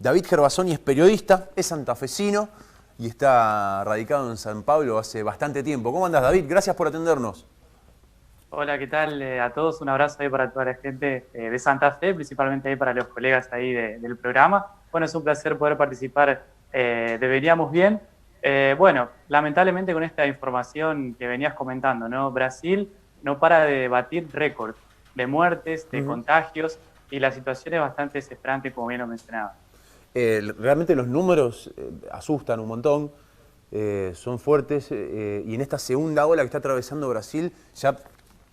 David Gervasoni es periodista, es santafesino y está radicado en San Pablo hace bastante tiempo. ¿Cómo andas, David? Gracias por atendernos. Hola, ¿qué tal a todos? Un abrazo ahí para toda la gente de Santa Fe, principalmente ahí para los colegas ahí del programa. Bueno, es un placer poder participar de Veníamos Bien. Bueno, lamentablemente con esta información que venías comentando, ¿no? Brasil no para de batir récord de muertes, de contagios, y la situación es bastante desesperante, como bien lo mencionaba. Realmente los números asustan un montón, son fuertes y en esta segunda ola que está atravesando Brasil ya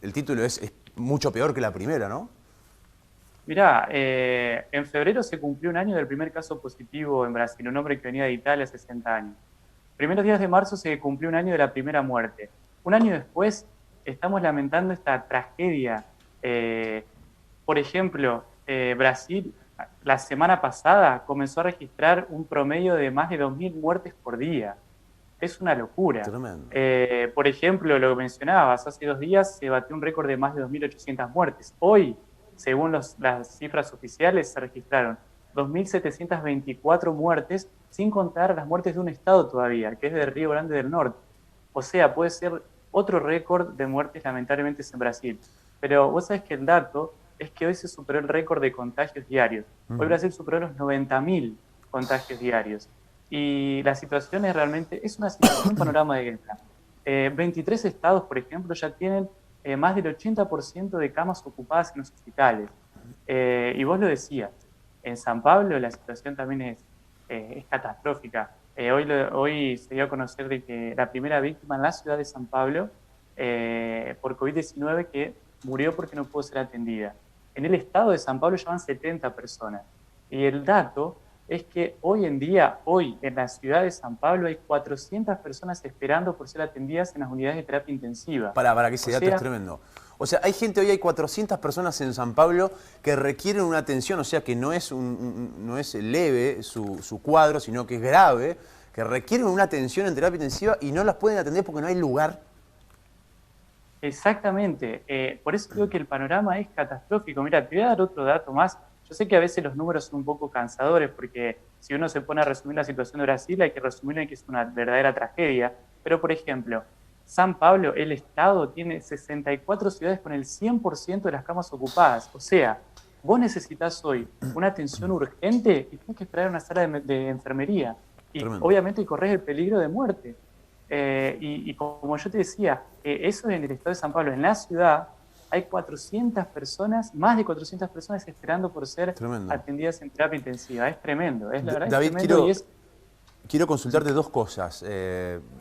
el título es mucho peor que la primera, ¿no? Mirá, en febrero se cumplió un año del primer caso positivo en Brasil, un hombre que venía de Italia hace 60 años. Primeros días de marzo se cumplió un año de la primera muerte. Un año después estamos lamentando esta tragedia. Por ejemplo, Brasil la semana pasada comenzó a registrar un promedio de más de 2.000 muertes por día. Es una locura. Tremendo. Por ejemplo, lo que mencionabas, hace 2 días se batió un récord de más de 2.800 muertes. Hoy, según las cifras oficiales, se registraron 2.724 muertes, sin contar las muertes de un estado todavía, que es de Río Grande del Norte. O sea, puede ser otro récord de muertes, lamentablemente, es en Brasil. Pero vos sabés que el dato es que hoy se superó el récord de contagios diarios. Hoy Brasil superó los 90.000 contagios diarios. Y la situación es realmente, es una situación, un panorama de guerra. 23 estados, por ejemplo, ya tienen más del 80% de camas ocupadas en los hospitales. Y vos lo decías, en San Pablo la situación también es catastrófica. Hoy se dio a conocer de que la primera víctima en la ciudad de San Pablo por COVID-19 que murió porque no pudo ser atendida. En el estado de San Pablo ya van 70 personas. Y el dato es que hoy en día, hoy en la ciudad de San Pablo hay 400 personas esperando por ser atendidas en las unidades de terapia intensiva. Para que ese O dato es sea, tremendo. O sea, hay gente, hoy hay 400 personas en San Pablo que requieren una atención, o sea, que no es, no es leve su cuadro, sino que es grave, que requieren una atención en terapia intensiva y no las pueden atender porque no hay lugar. exactamente. Por eso digo que el panorama es catastrófico. Mira, te voy a dar otro dato más. Yo sé que a veces los números son un poco cansadores porque si uno se pone a resumir la situación de Brasil hay que resumir en que es una verdadera tragedia. Pero, por ejemplo, San Pablo, el Estado, tiene 64 ciudades con el 100% de las camas ocupadas. O sea, vos necesitas hoy una atención urgente y tienes que esperar en una sala de enfermería. Y Tremendo. obviamente corres el peligro de muerte. Y como yo te decía, eso en el estado de San Pablo, en la ciudad, hay 400 personas, más de 400 personas esperando por ser Tremendo. atendidas en terapia intensiva. Es tremendo, la verdad es David, tremendo y es... quiero consultarte dos cosas.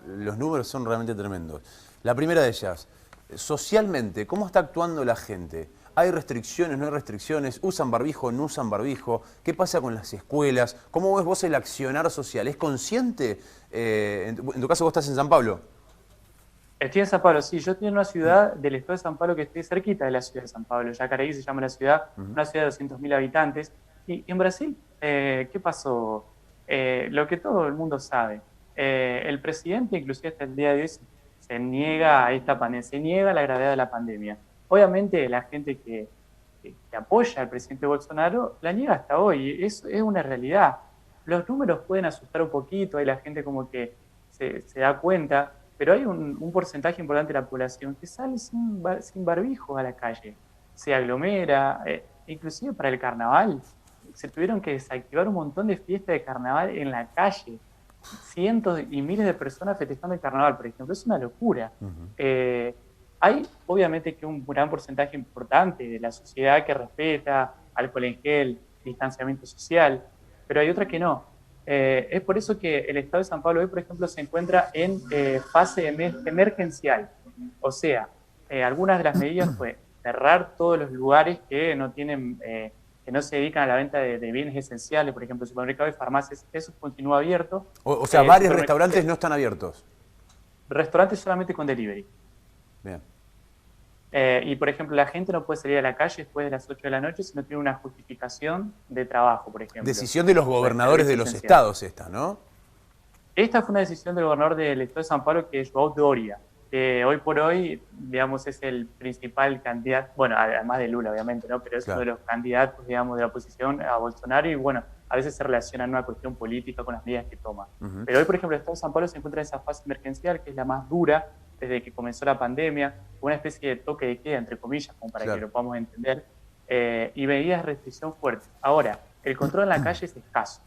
Los números son realmente tremendos. La primera de ellas, socialmente, ¿cómo está actuando la gente? ¿Hay restricciones, no hay restricciones? ¿Usan barbijo, no usan barbijo? ¿Qué pasa con las escuelas? ¿Cómo ves vos el accionar social? ¿Es consciente? En tu caso vos estás en San Pablo. Estoy en San Pablo, sí, yo estoy en una ciudad del estado de San Pablo que estoy cerquita de la ciudad de San Pablo. Yacareí se llama la ciudad, una ciudad de 200.000 habitantes. Y en Brasil, ¿qué pasó? Lo que todo el mundo sabe. El presidente, inclusive hasta el día de hoy, se niega a esta pandemia, se niega a la gravedad de la pandemia. Obviamente la gente que apoya al presidente Bolsonaro la niega hasta hoy, es una realidad. Los números pueden asustar un poquito, hay la gente como que se da cuenta, pero hay un porcentaje importante de la población que sale sin barbijo a la calle, se aglomera, inclusive para el carnaval. Se tuvieron que desactivar un montón de fiestas de carnaval en la calle. Cientos y miles de personas festejando el carnaval, por ejemplo. Es una locura. Hay, obviamente, que un gran porcentaje importante de la sociedad que respeta alcohol en gel, distanciamiento social, pero hay otra que no. Es por eso que el estado de San Pablo hoy, por ejemplo, se encuentra en fase emergencial. O sea, algunas de las medidas fue cerrar todos los lugares que no tienen, que no se dedican a la venta de bienes esenciales, por ejemplo, supermercados y farmacias, eso continúa abierto. O sea, varios restaurantes no están abiertos. Restaurantes solamente con delivery. Bien. Y, por ejemplo, la gente no puede salir a la calle después de las 8 de la noche si no tiene una justificación de trabajo, por ejemplo. Decisión de los gobernadores de los estados esta, ¿no? Esta fue una decisión del gobernador del estado de San Pablo, que es João Doria, que hoy por hoy, digamos, es el principal candidato, bueno, además de Lula, obviamente, ¿no? Pero es uno de los candidatos, digamos, de la oposición a Bolsonaro y, bueno, a veces se relacionan una cuestión política con las medidas que toma. Pero hoy, por ejemplo, el Estado de San Pablo se encuentra en esa fase emergencial, que es la más dura desde que comenzó la pandemia, una especie de toque de queda, entre comillas, como para que lo podamos entender, y medidas de restricción fuertes. Ahora, el control en la calle es escaso.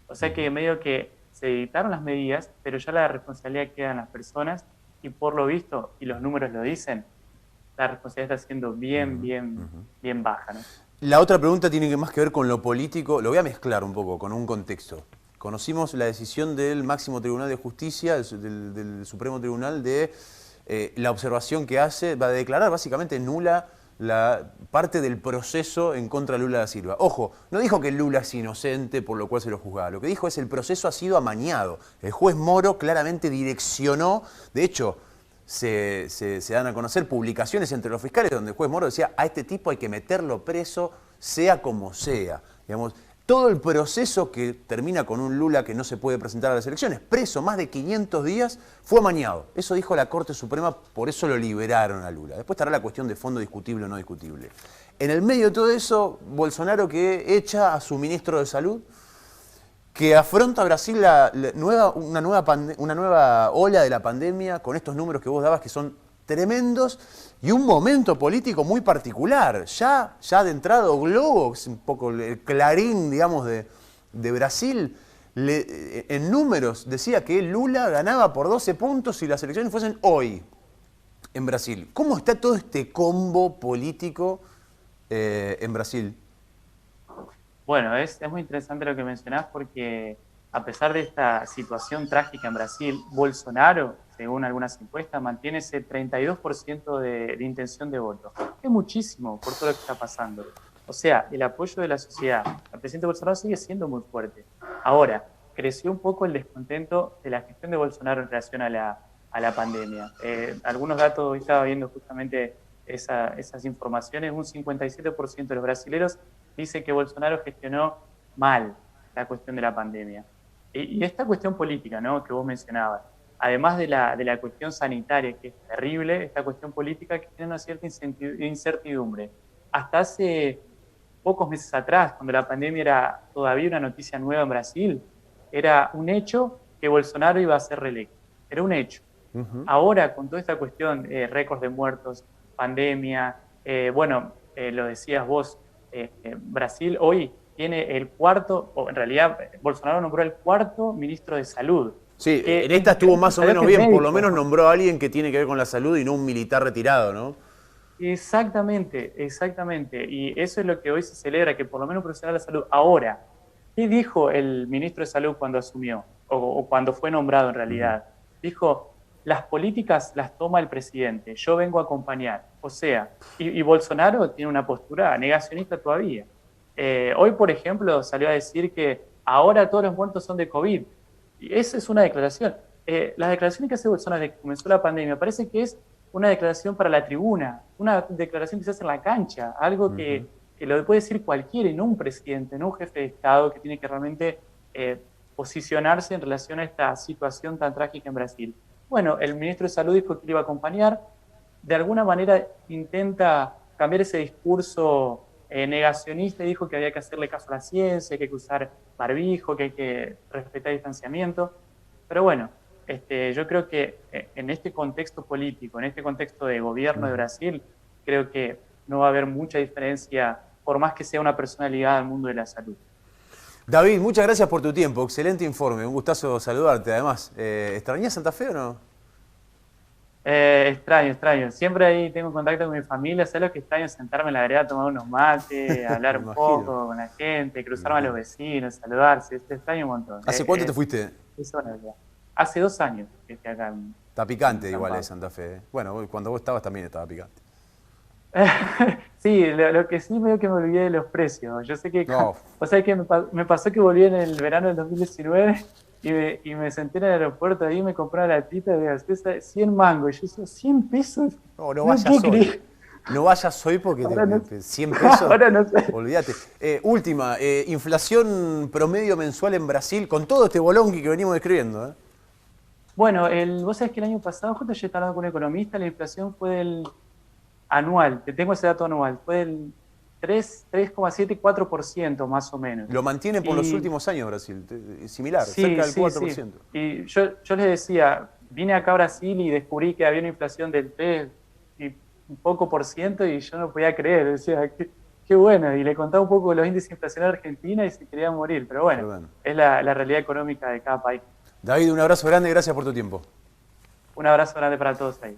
O sea que medio que se dictaron las medidas, pero ya la responsabilidad queda en las personas, y por lo visto, y los números lo dicen, la responsabilidad está siendo bien baja, ¿no? La otra pregunta tiene más que ver con lo político. Lo voy a mezclar un poco con un contexto. Conocimos la decisión del máximo Tribunal de Justicia, del Supremo Tribunal, de la observación que hace, va a declarar básicamente nula la parte del proceso en contra de Lula da Silva. Ojo, no dijo que Lula es inocente por lo cual se lo juzgaba. Lo que dijo es el proceso ha sido amañado. El juez Moro claramente direccionó, de hecho, se dan a conocer publicaciones entre los fiscales donde el juez Moro decía a este tipo hay que meterlo preso sea como sea. Digamos, todo el proceso que termina con un Lula que no se puede presentar a las elecciones, preso más de 500 días, fue amañado. Eso dijo la Corte Suprema, por eso lo liberaron a Lula. Después estará la cuestión de fondo discutible o no discutible. En el medio de todo eso, Bolsonaro que echa a su ministro de Salud, que afronta a Brasil una nueva ola de la pandemia con estos números que vos dabas que son tremendos y un momento político muy particular. Ya de entrada Globo, que es un poco el Clarín, digamos, de Brasil, en números decía que Lula ganaba por 12 puntos si las elecciones fuesen hoy en Brasil. ¿Cómo está todo este combo político en Brasil? Bueno, es muy interesante lo que mencionás porque a pesar de esta situación trágica en Brasil, Bolsonaro, según algunas encuestas, mantiene ese 32% de intención de voto. Es muchísimo por todo lo que está pasando. O sea, el apoyo de la sociedad al presidente Bolsonaro sigue siendo muy fuerte. Ahora, creció un poco el descontento de la gestión de Bolsonaro en relación a la pandemia. Algunos datos, hoy estaba viendo justamente esas informaciones, un 57% de los brasileños dice que Bolsonaro gestionó mal la cuestión de la pandemia. Y esta cuestión política, ¿no?, que vos mencionabas, además de la cuestión sanitaria, que es terrible, esta cuestión política que tiene una cierta incertidumbre. Hasta hace pocos meses atrás, cuando la pandemia era todavía una noticia nueva en Brasil, era un hecho que Bolsonaro iba a ser reelecto. Era un hecho. Ahora, con toda esta cuestión, récords de muertos, pandemia, lo decías vos, Brasil hoy tiene el cuarto, o en realidad Bolsonaro nombró el cuarto ministro de salud. Sí, en esta estuvo más o menos bien, médico. Por lo menos nombró a alguien que tiene que ver con la salud y no un militar retirado, ¿no? Exactamente. Y eso es lo que hoy se celebra, que por lo menos un profesional de la salud. Ahora, ¿qué dijo el ministro de Salud cuando asumió? O cuando fue nombrado en realidad. Dijo, las políticas las toma el presidente, yo vengo a acompañar. O sea, y Bolsonaro tiene una postura negacionista todavía. Hoy, por ejemplo, salió a decir que ahora todos los muertos son de COVID. Y esa es una declaración. Las declaraciones que hace Bolsonaro desde que comenzó la pandemia parece que es una declaración para la tribuna, una declaración que se hace en la cancha, algo que lo puede decir cualquiera y no un presidente, no un jefe de Estado que tiene que realmente posicionarse en relación a esta situación tan trágica en Brasil. Bueno, el ministro de Salud dijo que le iba a acompañar, de alguna manera intenta cambiar ese discurso negacionista y dijo que había que hacerle caso a la ciencia, que hay que usar barbijo, que hay que respetar el distanciamiento. Pero bueno, yo creo que en este contexto político, en este contexto de gobierno de Brasil, creo que no va a haber mucha diferencia, por más que sea una personalidad del mundo de la salud. David, muchas gracias por tu tiempo, excelente informe, un gustazo saludarte. Además, ¿extrañás Santa Fe o no? Extraño. Siempre ahí tengo contacto con mi familia. ¿Sabes lo que extraño? Sentarme en la vereda, tomar unos mates, hablar un poco con la gente, cruzarme a los vecinos, saludarse. Extraño un montón. ¿Hace cuánto te fuiste? Eso es verdad. Hace 2 años que estoy acá. Está picante igual Santa Fe. Bueno, cuando vos estabas también estaba picante. Sí, lo que sí veo que me olvidé de los precios. Yo sé que... No. O sea, que me pasó que volví en el verano del 2019... Y me senté en el aeropuerto ahí, me compré una latita de gaseosa, 100 mangos. Yo decía, 100 pesos. No vayas hoy. No vayas hoy porque no, 100 pesos. Ahora no sé. Olvídate. Última, inflación promedio mensual en Brasil, con todo este bolonqui que venimos describiendo. Bueno, vos sabés que el año pasado, justo yo estaba hablando con un economista, la inflación fue del anual, te tengo ese dato anual, fue del 3,7, 4% más o menos. Lo mantiene por los últimos años Brasil, similar, cerca del 4%. Sí. Y yo les decía, vine acá a Brasil y descubrí que había una inflación del 3 y un poco por ciento y yo no podía creer, decía, qué bueno. Y le contaba un poco de los índices inflacionarios de Argentina y se quería morir, pero bueno. Es la realidad económica de cada país. David, un abrazo grande y gracias por tu tiempo. Un abrazo grande para todos ahí.